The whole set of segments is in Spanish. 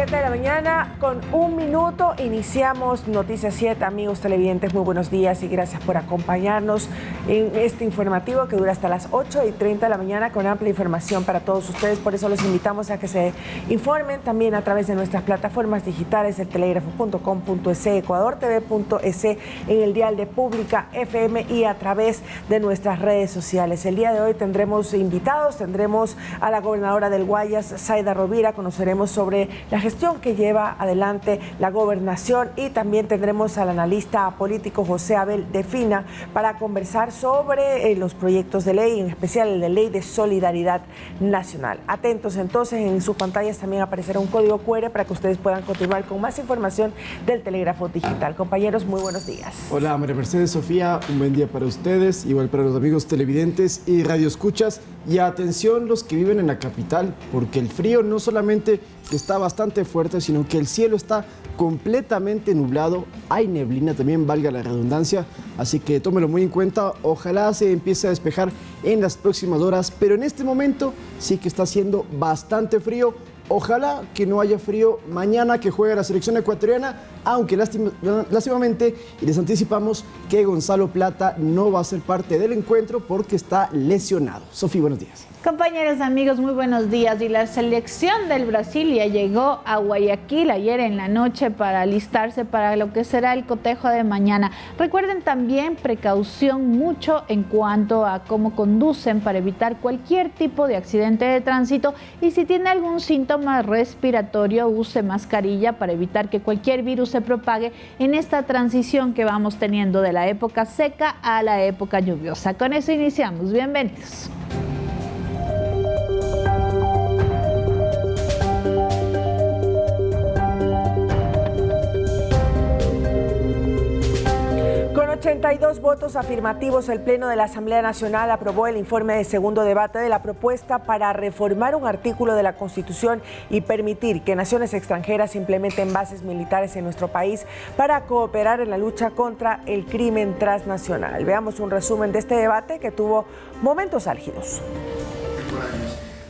7 de la mañana con 1 minuto. Iniciamos Noticias 7. Amigos televidentes, muy buenos días y gracias por acompañarnos en este informativo que dura hasta las 8:30 de la mañana con amplia información para todos ustedes. Por eso los invitamos a que se informen también a través de nuestras plataformas digitales, el telégrafo.com.es, ecuadortv.es, en el dial de Pública FM y a través de nuestras redes sociales. El día de hoy tendremos invitados, tendremos a la gobernadora del Guayas, Zaida Rovira, conoceremos sobre la gestión que lleva adelante la gobernación y también tendremos al analista político José Abel Defina para conversar sobre los proyectos de ley, en especial el de ley de solidaridad nacional. Atentos entonces, en sus pantallas también aparecerá un código QR para que ustedes puedan continuar con más información del Telégrafo Digital. Compañeros, muy buenos días. Hola, María Mercedes, Sofía, un buen día para ustedes, igual para los amigos televidentes y radioescuchas. Y atención los que viven en la capital, porque el frío no solamente está bastante fuerte, sino que el cielo está completamente nublado, hay neblina también, valga la redundancia, así que tómelo muy en cuenta, ojalá se empiece a despejar en las próximas horas, pero en este momento sí que está haciendo bastante frío. Ojalá que no haya frío mañana que juega la selección ecuatoriana, aunque lástimamente, y les anticipamos que Gonzalo Plata no va a ser parte del encuentro porque está lesionado. Sofía, buenos días. Compañeros, amigos, muy buenos días. Y la selección del Brasil ya llegó a Guayaquil ayer en la noche para alistarse para lo que será el cotejo de mañana. Recuerden también precaución mucho en cuanto a cómo conducen para evitar cualquier tipo de accidente de tránsito y si tiene algún síntoma respiratorio, use mascarilla para evitar que cualquier virus se propague en esta transición que vamos teniendo de la época seca a la época lluviosa. Con eso iniciamos. Bienvenidos. Con 82 votos afirmativos, el Pleno de la Asamblea Nacional aprobó el informe de segundo debate de la propuesta para reformar un artículo de la Constitución y permitir que naciones extranjeras implementen bases militares en nuestro país para cooperar en la lucha contra el crimen transnacional. Veamos un resumen de este debate que tuvo momentos álgidos.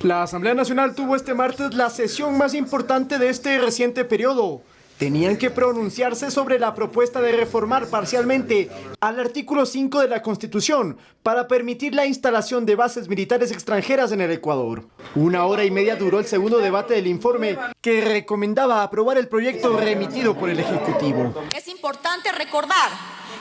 La Asamblea Nacional tuvo este martes la sesión más importante de este reciente periodo. Tenían que pronunciarse sobre la propuesta de reformar parcialmente al artículo 5 de la Constitución para permitir la instalación de bases militares extranjeras en el Ecuador. 1 hora y media duró el segundo debate del informe que recomendaba aprobar el proyecto remitido por el Ejecutivo. Es importante recordar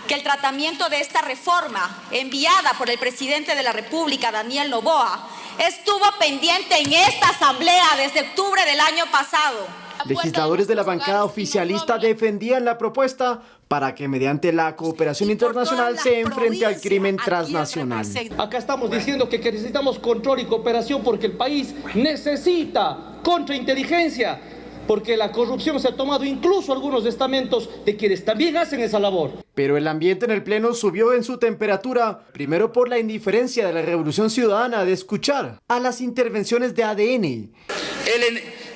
que el tratamiento de esta reforma enviada por el presidente de la República, Daniel Noboa, estuvo pendiente en esta asamblea desde octubre del año pasado. Legisladores de la bancada oficialista defendían la propuesta para que mediante la cooperación internacional se enfrente al crimen transnacional. Acá estamos diciendo que necesitamos control y cooperación porque el país necesita contrainteligencia, porque la corrupción se ha tomado incluso algunos estamentos de quienes también hacen esa labor. Pero el ambiente en el Pleno subió en su temperatura, primero por la indiferencia de la Revolución Ciudadana de escuchar a las intervenciones de ADN.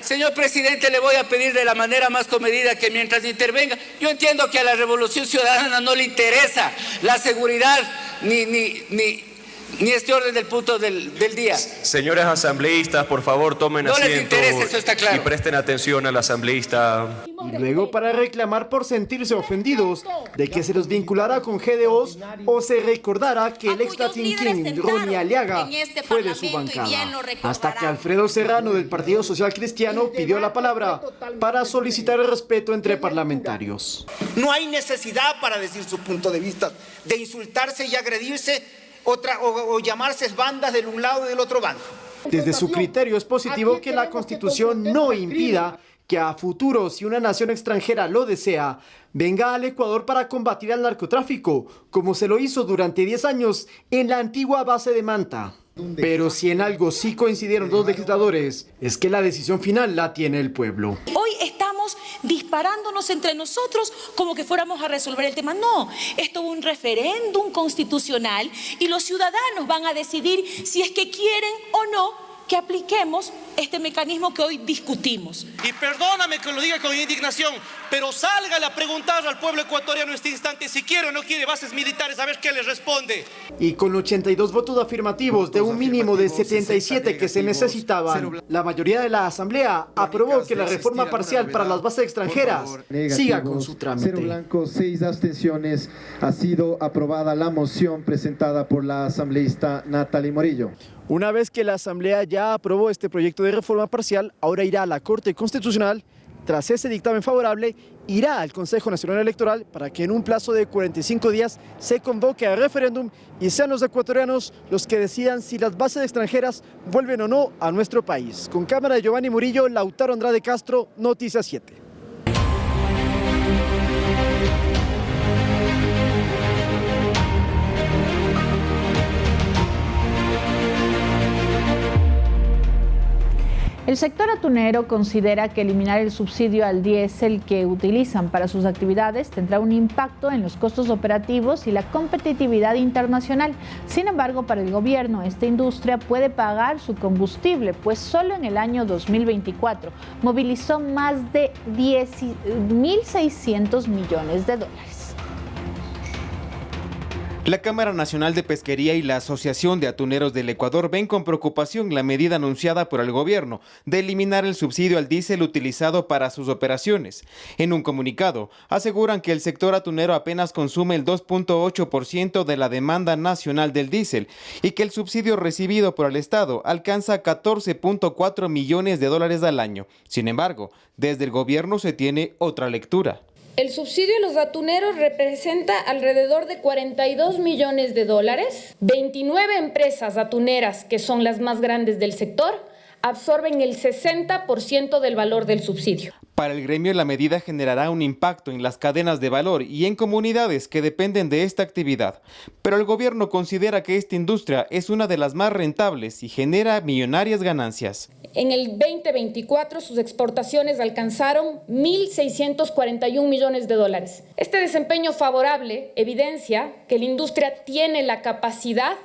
Señor presidente, le voy a pedir de la manera más comedida que mientras intervenga, yo entiendo que a la Revolución Ciudadana no le interesa la seguridad ni este orden del punto del día. Señores asambleístas, por favor, tomen asiento. No les interesa, eso está claro. Y presten atención al asambleísta. Y luego para reclamar por sentirse ofendidos de que se los vinculara con GDOs o se recordara que el ex Latinquín Ronnie Aliaga fue de su bancada. Hasta que Alfredo Serrano del Partido Social Cristiano pidió la palabra para solicitar el respeto entre parlamentarios. No hay necesidad para decir su punto de vista, de insultarse y agredirse o llamarse bandas del un lado y del otro bando. Desde su criterio es positivo que la Constitución no impida que a futuro, si una nación extranjera lo desea, venga al Ecuador para combatir al narcotráfico, como se lo hizo durante 10 años en la antigua base de Manta. Pero si en algo sí coincidieron dos legisladores, es que la decisión final la tiene el pueblo. Hoy estamos disparándonos entre nosotros como que fuéramos a resolver el tema. No, esto es un referéndum constitucional y los ciudadanos van a decidir si es que quieren o no que apliquemos este mecanismo que hoy discutimos. Y perdóname que lo diga con indignación, pero sálgale a preguntar al pueblo ecuatoriano en este instante si quiere o no quiere bases militares, a ver qué les responde. Y con 82 votos afirmativos de un mínimo de 77 que se necesitaban, la mayoría de la Asamblea aprobó que la reforma parcial para las bases extranjeras siga con su trámite. 0 blancos, 6 abstenciones. Ha sido aprobada la moción presentada por la asambleísta Natalie Morillo. Una vez que la Asamblea ya aprobó este proyecto de reforma parcial, ahora irá a la Corte Constitucional. Tras ese dictamen favorable, irá al Consejo Nacional Electoral para que en un plazo de 45 días se convoque a referéndum y sean los ecuatorianos los que decidan si las bases extranjeras vuelven o no a nuestro país. Con cámara de Giovanni Murillo, Lautaro Andrade Castro, Noticias 7. El sector atunero considera que eliminar el subsidio al diésel que utilizan para sus actividades tendrá un impacto en los costos operativos y la competitividad internacional. Sin embargo, para el gobierno, esta industria puede pagar su combustible, pues solo en el año 2024 movilizó más de 1.600 millones de dólares. La Cámara Nacional de Pesquería y la Asociación de Atuneros del Ecuador ven con preocupación la medida anunciada por el gobierno de eliminar el subsidio al diésel utilizado para sus operaciones. En un comunicado, aseguran que el sector atunero apenas consume el 2.8% de la demanda nacional del diésel y que el subsidio recibido por el Estado alcanza 14.4 millones de dólares al año. Sin embargo, desde el gobierno se tiene otra lectura. El subsidio a los atuneros representa alrededor de 42 millones de dólares. 29 empresas atuneras, que son las más grandes del sector, absorben el 60% del valor del subsidio. Para el gremio, la medida generará un impacto en las cadenas de valor y en comunidades que dependen de esta actividad. Pero el gobierno considera que esta industria es una de las más rentables y genera millonarias ganancias. En el 2024 sus exportaciones alcanzaron 1.641 millones de dólares. Este desempeño favorable evidencia que la industria tiene la capacidad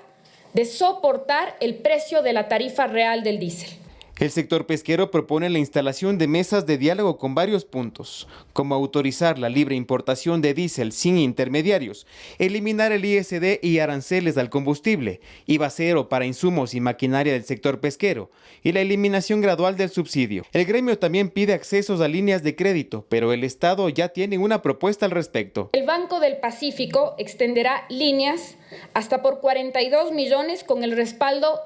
de soportar el precio de la tarifa real del diésel. El sector pesquero propone la instalación de mesas de diálogo con varios puntos, como autorizar la libre importación de diésel sin intermediarios, eliminar el ISD y aranceles al combustible, IVA cero para insumos y maquinaria del sector pesquero, y la eliminación gradual del subsidio. El gremio también pide accesos a líneas de crédito, pero el Estado ya tiene una propuesta al respecto. El Banco del Pacífico extenderá líneas hasta por 42 millones con el respaldo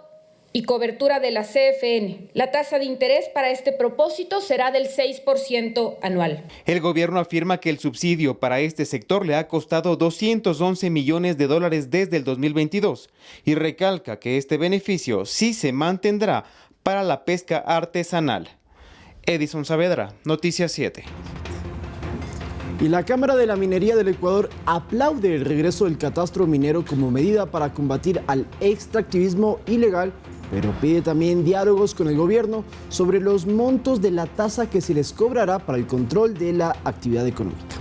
y cobertura de la CFN. La tasa de interés para este propósito será del 6% anual. El gobierno afirma que el subsidio para este sector le ha costado 211 millones de dólares desde el 2022 y recalca que este beneficio sí se mantendrá para la pesca artesanal. Edison Saavedra, Noticias 7. Y la Cámara de la Minería del Ecuador aplaude el regreso del catastro minero como medida para combatir al extractivismo ilegal, pero pide también diálogos con el gobierno sobre los montos de la tasa que se les cobrará para el control de la actividad económica.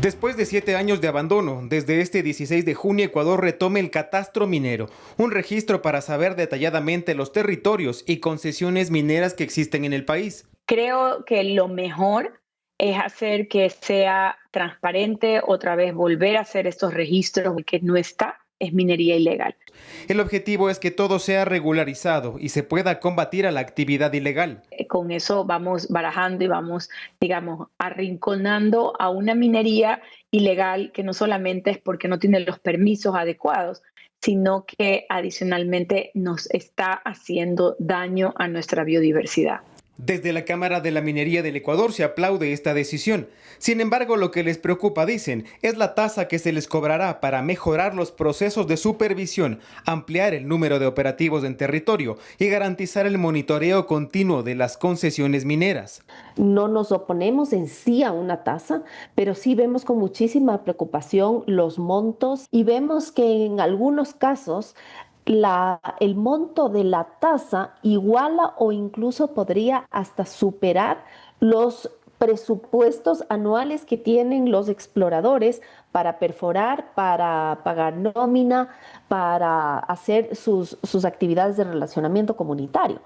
Después de 7 años de abandono, desde este 16 de junio Ecuador retome el catastro minero, un registro para saber detalladamente los territorios y concesiones mineras que existen en el país. Creo que lo mejor es hacer que sea transparente, otra vez volver a hacer estos registros que no está. Es minería ilegal. El objetivo es que todo sea regularizado y se pueda combatir a la actividad ilegal. Con eso vamos barajando y vamos, digamos, arrinconando a una minería ilegal que no solamente es porque no tiene los permisos adecuados, sino que adicionalmente nos está haciendo daño a nuestra biodiversidad. Desde la Cámara de la Minería del Ecuador se aplaude esta decisión. Sin embargo, lo que les preocupa, dicen, es la tasa que se les cobrará para mejorar los procesos de supervisión, ampliar el número de operativos en territorio y garantizar el monitoreo continuo de las concesiones mineras. No nos oponemos en sí a una tasa, pero sí vemos con muchísima preocupación los montos y vemos que en algunos casos el monto de la tasa iguala o incluso podría hasta superar los presupuestos anuales que tienen los exploradores para perforar, para pagar nómina, para hacer sus actividades de relacionamiento comunitario.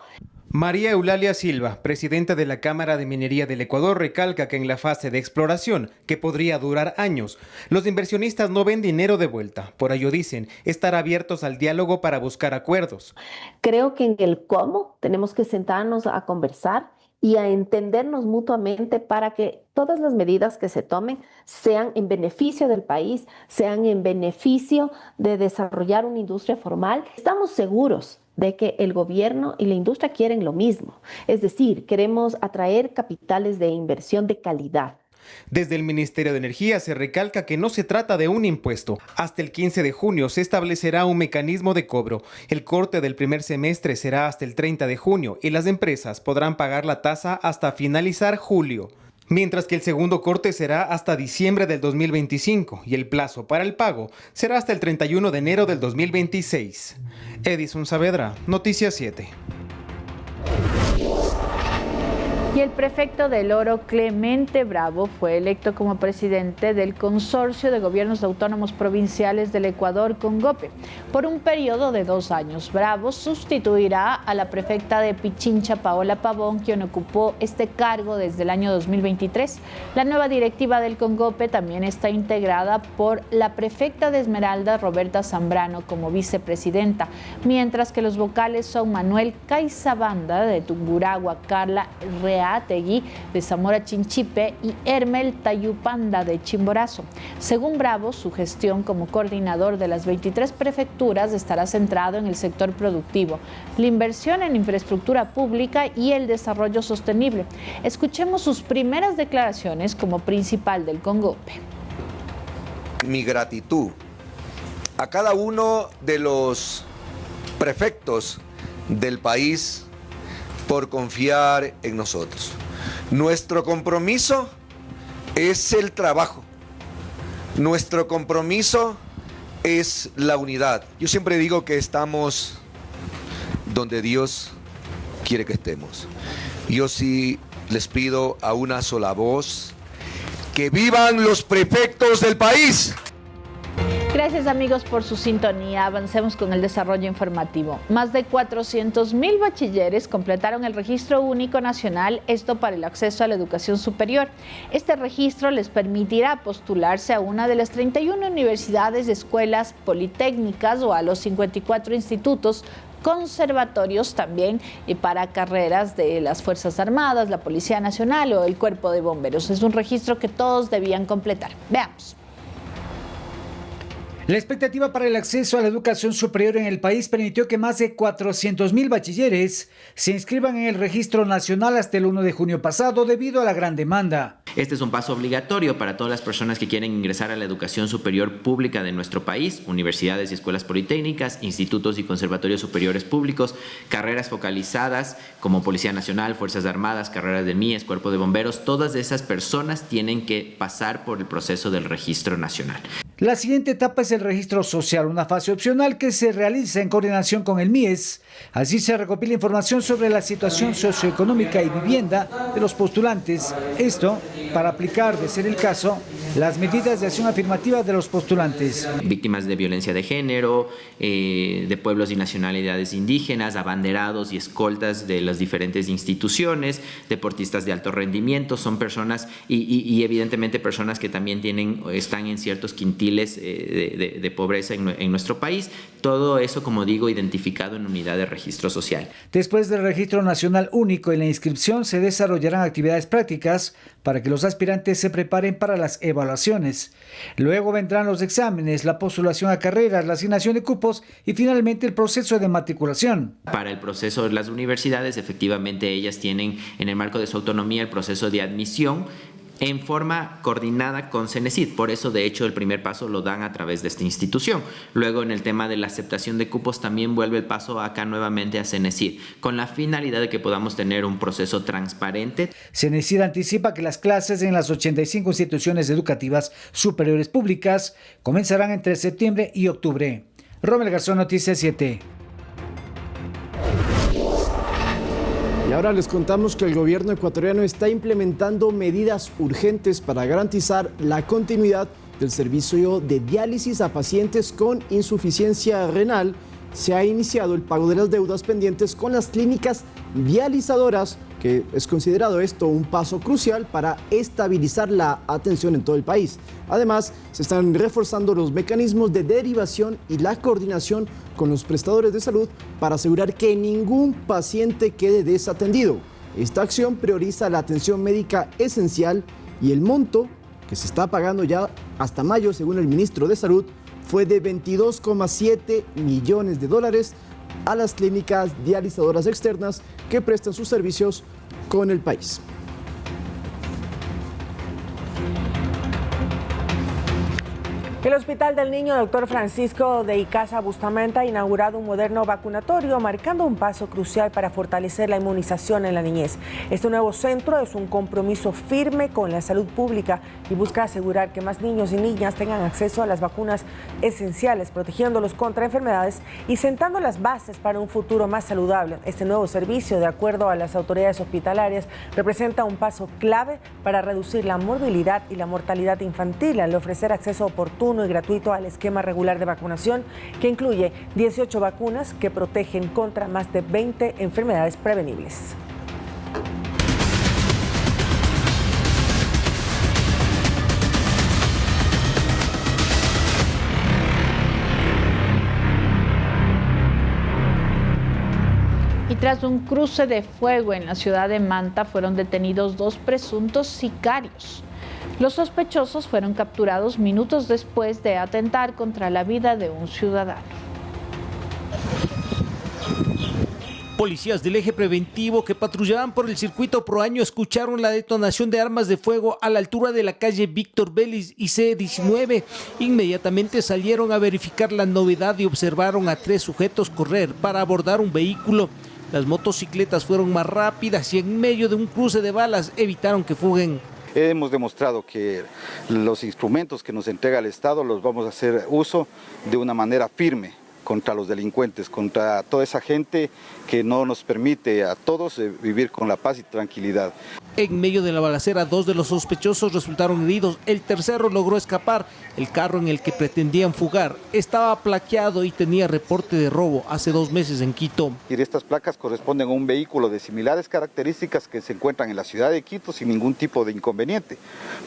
María Eulalia Silva, presidenta de la Cámara de Minería del Ecuador, recalca que en la fase de exploración, que podría durar años, los inversionistas no ven dinero de vuelta. Por ello dicen estar abiertos al diálogo para buscar acuerdos. Creo que en el cómo tenemos que sentarnos a conversar y a entendernos mutuamente para que todas las medidas que se tomen sean en beneficio del país, sean en beneficio de desarrollar una industria formal. Estamos seguros de que el gobierno y la industria quieren lo mismo, es decir, queremos atraer capitales de inversión de calidad. Desde el Ministerio de Energía se recalca que no se trata de un impuesto. Hasta el 15 de junio se establecerá un mecanismo de cobro. El corte del primer semestre será hasta el 30 de junio y las empresas podrán pagar la tasa hasta finalizar julio. Mientras que el segundo corte será hasta diciembre del 2025 y el plazo para el pago será hasta el 31 de enero del 2026. Edison Saavedra, Noticias 7. Y el prefecto del Oro, Clemente Bravo, fue electo como presidente del Consorcio de Gobiernos Autónomos Provinciales del Ecuador, CONGOPE, por un periodo de 2 años. Bravo sustituirá a la prefecta de Pichincha, Paola Pavón, quien ocupó este cargo desde el año 2023. La nueva directiva del CONGOPE también está integrada por la prefecta de Esmeralda, Roberta Zambrano, como vicepresidenta, mientras que los vocales son Manuel Caizabanda de Tungurahua, Carla Reategui de Zamora Chinchipe y Hermel Tayupanda de Chimborazo. Según Bravo, su gestión como coordinador de las 23 prefecturas estará centrado en el sector productivo, la inversión en infraestructura pública y el desarrollo sostenible. Escuchemos sus primeras declaraciones como principal del CONGOPE. Mi gratitud a cada uno de los prefectos del país por confiar en nosotros. Nuestro compromiso es el trabajo. Nuestro compromiso es la unidad. Yo siempre digo que estamos donde Dios quiere que estemos. Yo sí les pido a una sola voz que vivan los prefectos del país. Gracias amigos por su sintonía. Avancemos con el desarrollo informativo. Más de 400,000 bachilleres completaron el registro único nacional, esto para el acceso a la educación superior. Este registro les permitirá postularse a una de las 31 universidades, escuelas politécnicas o a los 54 institutos conservatorios también y para carreras de las Fuerzas Armadas, la Policía Nacional o el Cuerpo de Bomberos. Es un registro que todos debían completar. Veamos. La expectativa para el acceso a la educación superior en el país permitió que más de 400,000 bachilleres se inscriban en el registro nacional hasta el 1 de junio pasado debido a la gran demanda. Este es un paso obligatorio para todas las personas que quieren ingresar a la educación superior pública de nuestro país, universidades y escuelas politécnicas, institutos y conservatorios superiores públicos, carreras focalizadas como Policía Nacional, Fuerzas Armadas, carreras del MIES, Cuerpo de Bomberos. Todas esas personas tienen que pasar por el proceso del registro nacional. La siguiente etapa es el registro social, una fase opcional que se realiza en coordinación con el MIES. Así se recopila información sobre la situación socioeconómica y vivienda de los postulantes. Esto para aplicar, de ser el caso, las medidas de acción afirmativa de los postulantes. Víctimas de violencia de género, de pueblos y nacionalidades indígenas, abanderados y escoltas de las diferentes instituciones, deportistas de alto rendimiento, son personas y evidentemente personas que también están en ciertos quintiles de pobreza en nuestro país. Todo eso, como digo, identificado en unidad de registro social. Después del registro nacional único y la inscripción se desarrollarán actividades prácticas para que los aspirantes se preparen para las evaluaciones. Luego vendrán los exámenes, la postulación a carreras, la asignación de cupos y finalmente el proceso de matriculación. Para el proceso de las universidades, efectivamente ellas tienen en el marco de su autonomía el proceso de admisión en forma coordinada con CENESID. Por eso, de hecho, el primer paso lo dan a través de esta institución. Luego, en el tema de la aceptación de cupos, también vuelve el paso acá nuevamente a CENESID, con la finalidad de que podamos tener un proceso transparente. CENESID anticipa que las clases en las 85 instituciones educativas superiores públicas comenzarán entre septiembre y octubre. Rommel Garzón, Noticias 7. Y ahora les contamos que el gobierno ecuatoriano está implementando medidas urgentes para garantizar la continuidad del servicio de diálisis a pacientes con insuficiencia renal. Se ha iniciado el pago de las deudas pendientes con las clínicas dializadoras, que es considerado esto un paso crucial para estabilizar la atención en todo el país. Además, se están reforzando los mecanismos de derivación y la coordinación con los prestadores de salud para asegurar que ningún paciente quede desatendido. Esta acción prioriza la atención médica esencial y el monto que se está pagando ya hasta mayo, según el ministro de Salud, fue de $22,7 millones a las clínicas dializadoras externas que prestan sus servicios con el país. El Hospital del Niño Dr. Francisco de Icaza Bustamante ha inaugurado un moderno vacunatorio, marcando un paso crucial para fortalecer la inmunización en la niñez. Este nuevo centro es un compromiso firme con la salud pública y busca asegurar que más niños y niñas tengan acceso a las vacunas esenciales, protegiéndolos contra enfermedades y sentando las bases para un futuro más saludable. Este nuevo servicio, de acuerdo a las autoridades hospitalarias, representa un paso clave para reducir la morbilidad y la mortalidad infantil al ofrecer acceso oportuno y gratuito al esquema regular de vacunación, que incluye 18 vacunas que protegen contra más de 20 enfermedades prevenibles. Y tras un cruce de fuego en la ciudad de Manta, fueron detenidos 2 presuntos sicarios. Los sospechosos fueron capturados minutos después de atentar contra la vida de un ciudadano. Policías del eje preventivo que patrullaban por el circuito Proaño escucharon la detonación de armas de fuego a la altura de la calle Víctor Vélez y C19. Inmediatamente salieron a verificar la novedad y observaron a 3 sujetos correr para abordar un vehículo. Las motocicletas fueron más rápidas y en medio de un cruce de balas evitaron que fuguen. Hemos demostrado que los instrumentos que nos entrega el Estado los vamos a hacer uso de una manera firme contra los delincuentes, contra toda esa gente que no nos permite a todos vivir con la paz y tranquilidad. En medio de la balacera, 2 de los sospechosos resultaron heridos. El tercero logró escapar. El carro en el que pretendían fugar estaba plaqueado y tenía reporte de robo hace 2 meses en Quito. Y estas placas corresponden a un vehículo de similares características que se encuentran en la ciudad de Quito sin ningún tipo de inconveniente.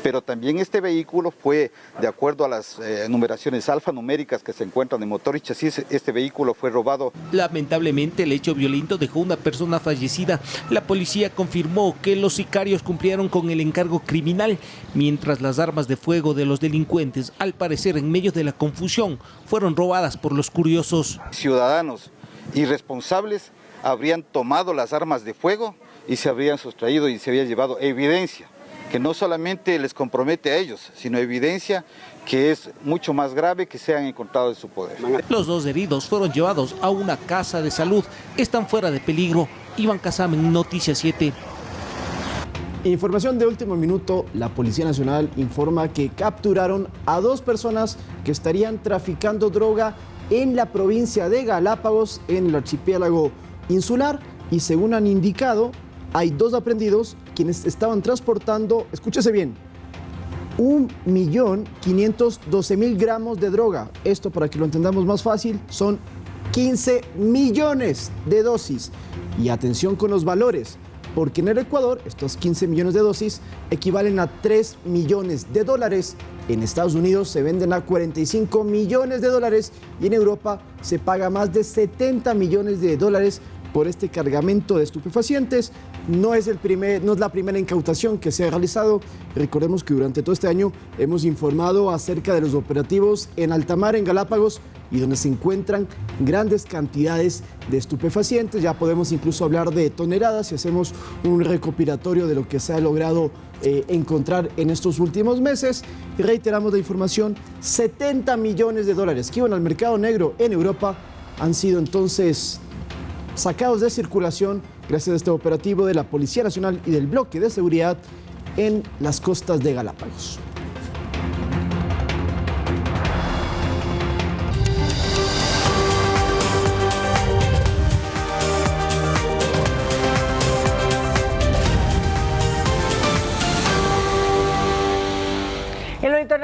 Pero también este vehículo fue, de acuerdo a las numeraciones alfanuméricas que se encuentran en motor y chasis, este vehículo fue robado. Lamentablemente, el hecho violento dejó una persona fallecida. La policía confirmó que los sicarios cumplieron con el encargo criminal, mientras las armas de fuego de los delincuentes, al parecer en medio de la confusión, fueron robadas por los curiosos. Ciudadanos irresponsables habrían tomado las armas de fuego y se habrían sustraído y se había llevado evidencia que no solamente les compromete a ellos, sino evidencia que es mucho más grave que sean encontrados en su poder. Los 2 heridos fueron llevados a una casa de salud. Están fuera de peligro. Iván Casamen, Noticias 7. Información de último minuto, la Policía Nacional informa que capturaron a 2 personas que estarían traficando droga en la provincia de Galápagos, en el archipiélago insular, y según han indicado, hay 2 aprehendidos quienes estaban transportando, escúchese bien, 1.512.000 gramos de droga. Esto, para que lo entendamos más fácil, son 15 millones de dosis. Y atención con los valores, porque en el Ecuador estos 15 millones de dosis equivalen a $3 millones. En Estados Unidos se venden a $45 millones y en Europa se paga más de $70 millones por este cargamento de estupefacientes. No es la primera incautación que se ha realizado. Recordemos que durante todo este año hemos informado acerca de los operativos en alta mar, en Galápagos, y donde se encuentran grandes cantidades de estupefacientes. Ya podemos incluso hablar de toneladas si hacemos un recopilatorio de lo que se ha logrado encontrar en estos últimos meses. Y reiteramos la información, $70 millones que iban al mercado negro en Europa han sido entonces sacados de circulación gracias a este operativo de la Policía Nacional y del Bloque de Seguridad en las costas de Galápagos.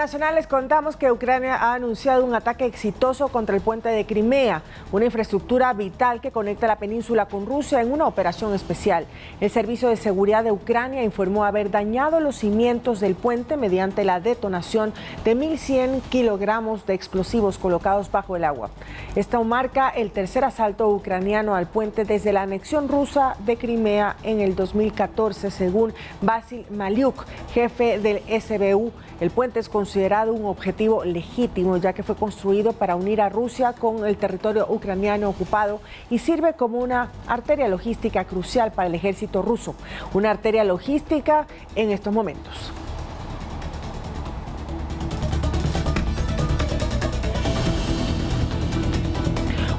internacional les contamos que Ucrania ha anunciado un ataque exitoso contra el puente de Crimea, una infraestructura vital que conecta la península con Rusia en una operación especial. El Servicio de Seguridad de Ucrania informó haber dañado los cimientos del puente mediante la detonación de 1.100 kilogramos de explosivos colocados bajo el agua. Esto marca el tercer asalto ucraniano al puente desde la anexión rusa de Crimea en el 2014, según Vasil Maliuk, jefe del SBU. El puente es considerado un objetivo legítimo, ya que fue construido para unir a Rusia con el territorio ucraniano ocupado y sirve como una arteria logística crucial para el ejército ruso. Una arteria logística en estos momentos.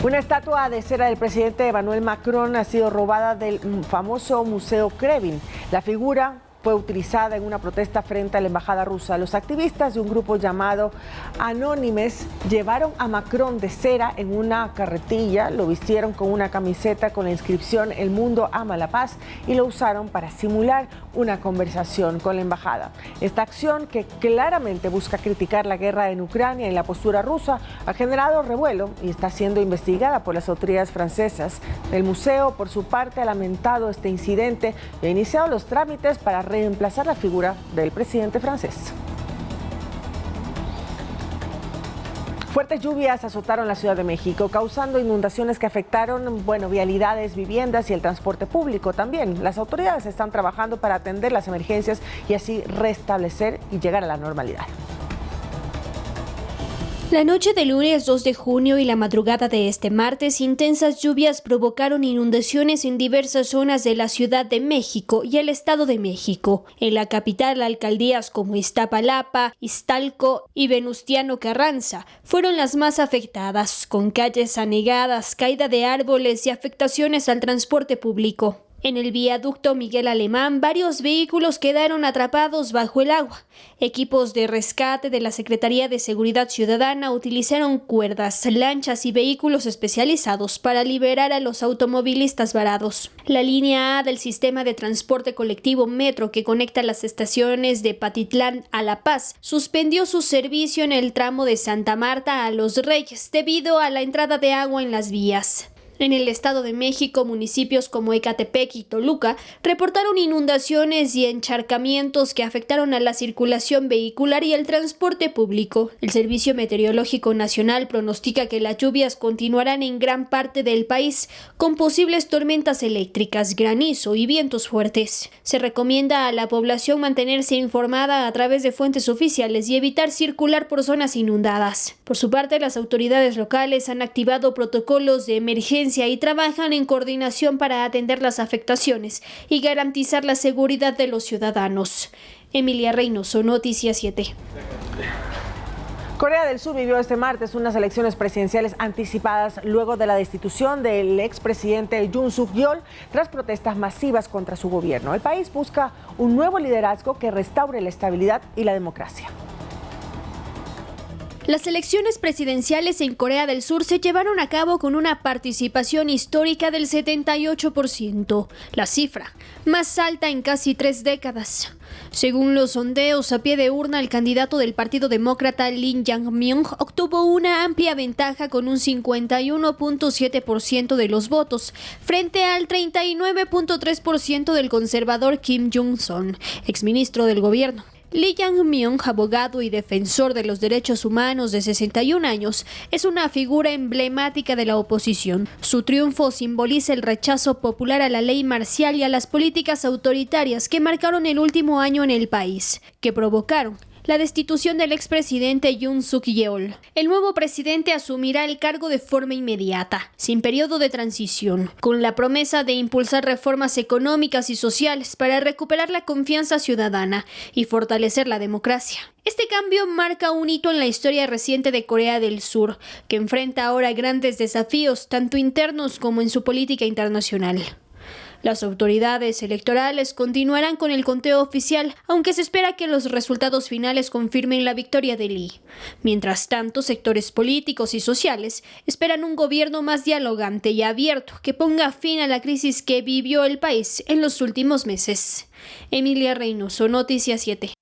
Una estatua de cera del presidente Emmanuel Macron ha sido robada del famoso Museo Kremlin. La figura fue utilizada en una protesta frente a la embajada rusa. Los activistas de un grupo llamado Anónimes llevaron a Macron de cera en una carretilla, lo vistieron con una camiseta con la inscripción "El mundo ama la paz" y lo usaron para simular una conversación con la embajada. Esta acción, que claramente busca criticar la guerra en Ucrania y la postura rusa, ha generado revuelo y está siendo investigada por las autoridades francesas. El museo, por su parte, ha lamentado este incidente y ha iniciado los trámites para reemplazar la figura del presidente francés. Fuertes lluvias azotaron la Ciudad de México, causando inundaciones que afectaron, vialidades, viviendas y el transporte público también. Las autoridades están trabajando para atender las emergencias y así restablecer y llegar a la normalidad. La noche del lunes 2 de junio y la madrugada de este martes, intensas lluvias provocaron inundaciones en diversas zonas de la Ciudad de México y el Estado de México. En la capital, alcaldías como Iztapalapa, Iztalco y Venustiano Carranza fueron las más afectadas, con calles anegadas, caída de árboles y afectaciones al transporte público. En el viaducto Miguel Alemán, varios vehículos quedaron atrapados bajo el agua. Equipos de rescate de la Secretaría de Seguridad Ciudadana utilizaron cuerdas, lanchas y vehículos especializados para liberar a los automovilistas varados. La línea A del sistema de transporte colectivo Metro, que conecta las estaciones de Patitlán a La Paz, suspendió su servicio en el tramo de Santa Marta a Los Reyes debido a la entrada de agua en las vías. En el Estado de México, municipios como Ecatepec y Toluca reportaron inundaciones y encharcamientos que afectaron a la circulación vehicular y el transporte público. El Servicio Meteorológico Nacional pronostica que las lluvias continuarán en gran parte del país, con posibles tormentas eléctricas, granizo y vientos fuertes. Se recomienda a la población mantenerse informada a través de fuentes oficiales y evitar circular por zonas inundadas. Por su parte, las autoridades locales han activado protocolos de emergencia y trabajan en coordinación para atender las afectaciones y garantizar la seguridad de los ciudadanos. Emilia Reynoso, Noticias 7. Corea del Sur vivió este martes unas elecciones presidenciales anticipadas luego de la destitución del expresidente Yoon Suk-yeol tras protestas masivas contra su gobierno. El país busca un nuevo liderazgo que restaure la estabilidad y la democracia. Las elecciones presidenciales en Corea del Sur se llevaron a cabo con una participación histórica del 78%, la cifra más alta en casi 3 décadas. Según los sondeos a pie de urna, el candidato del Partido Demócrata Lee Jae-myung obtuvo una amplia ventaja con un 51.7% de los votos, frente al 39.3% del conservador Kim Jong-un, exministro del gobierno. Lee Jae-myung, abogado y defensor de los derechos humanos de 61 años, es una figura emblemática de la oposición. Su triunfo simboliza el rechazo popular a la ley marcial y a las políticas autoritarias que marcaron el último año en el país, que provocaron la destitución del expresidente Yoon Suk-yeol. El nuevo presidente asumirá el cargo de forma inmediata, sin periodo de transición, con la promesa de impulsar reformas económicas y sociales para recuperar la confianza ciudadana y fortalecer la democracia. Este cambio marca un hito en la historia reciente de Corea del Sur, que enfrenta ahora grandes desafíos, tanto internos como en su política internacional. Las autoridades electorales continuarán con el conteo oficial, aunque se espera que los resultados finales confirmen la victoria de Lee. Mientras tanto, sectores políticos y sociales esperan un gobierno más dialogante y abierto que ponga fin a la crisis que vivió el país en los últimos meses. Emilia Reynoso, Noticias 7.